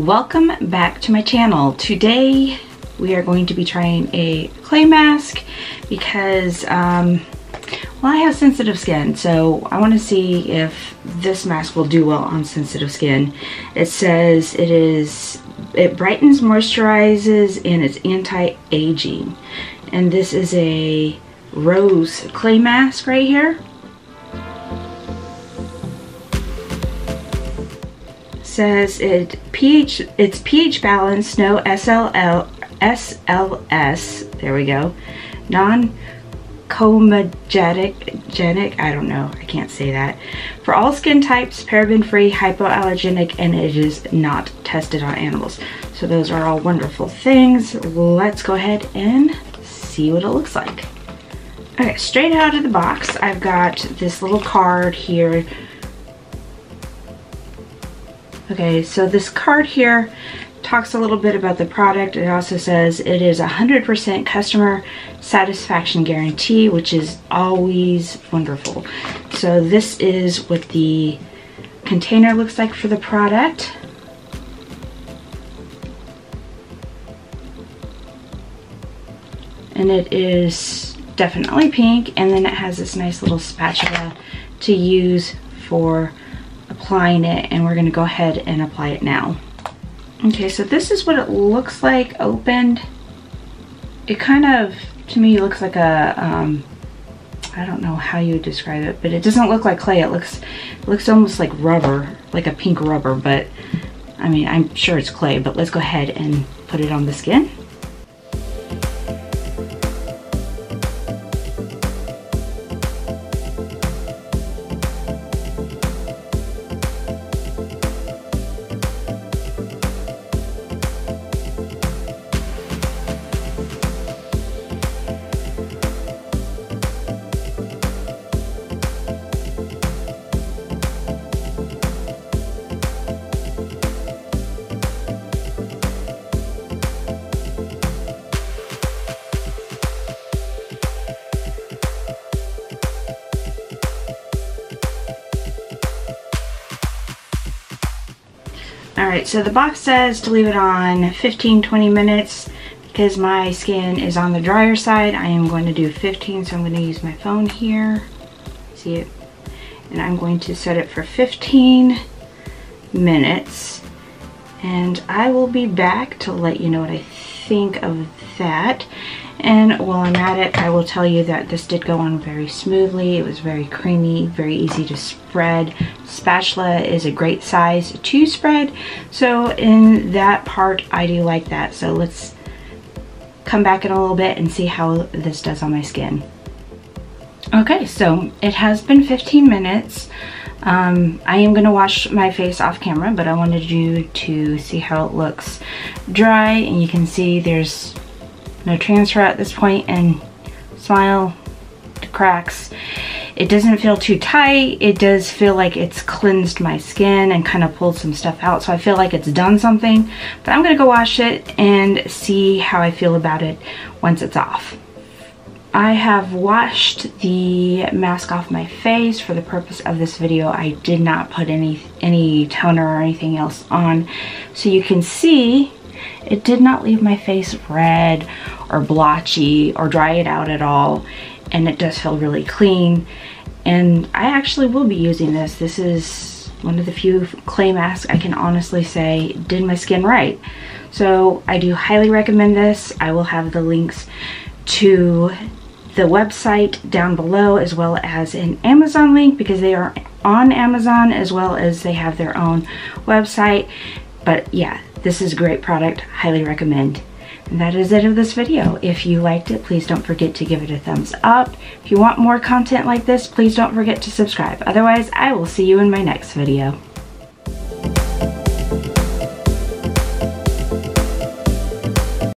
Welcome back to my channel. Today we are going to be trying a clay mask because well, I have sensitive skin, so I want to see if this mask will do well on sensitive skin. It says it brightens, moisturizes, and it's anti-aging. And this is a rose clay mask right here. Says it's pH balanced, no SLS, there we go, non-comedogenic, I don't know, I can't say that, for all skin types, paraben free, hypoallergenic, and it is not tested on animals. So those are all wonderful things. Let's go ahead and see what it looks like. Okay, straight out of the box I've got this little card here. Okay, so this card here talks a little bit about the product. It also says it is 100% customer satisfaction guarantee, which is always wonderful. So this is what the container looks like for the product. And it is definitely pink, and then it has this nice little spatula to use for applying it, and we're going to go ahead and apply it now. Okay, so this is what it looks like opened. It kind of, to me, looks like a I don't know how you would describe it, but it doesn't look like clay. It looks almost like rubber, like a pink rubber, but I mean, I'm sure it's clay. But let's go ahead and put it on the skin. Alright, so the box says to leave it on 15-20 minutes. Because my skin is on the drier side, I am going to do 15, so I'm going to use my phone here. See it? And I'm going to set it for 15 minutes. And I will be back to let you know what I think of that. And while I'm at it, I will tell you that this did go on very smoothly. It was very creamy, very easy to spread. Spatula is a great size to spread. So in that part, I do like that. So let's come back in a little bit and see how this does on my skin. Okay, so it has been 15 minutes. I am going to wash my face off camera, but I wanted you to see how it looks dry. And you can see there's no transfer at this point, and smile to cracks. It doesn't feel too tight. It does feel like it's cleansed my skin and kind of pulled some stuff out, so I feel like it's done something. But I'm gonna go wash it and see how I feel about it once it's off. I have washed the mask off my face for the purpose of this video. I did not put any toner or anything else on, so you can see it did not leave my face red or blotchy or dry it out at all, and it does feel really clean. And I actually will be using this. This is one of the few clay masks I can honestly say did my skin right. So I do highly recommend this. I will have the links to the website down below, as well as an Amazon link, because they are on Amazon, as well as they have their own website. But yeah, this is a great product, highly recommend. And that is it of this video. If you liked it, please don't forget to give it a thumbs up. If you want more content like this, please don't forget to subscribe. Otherwise, I will see you in my next video.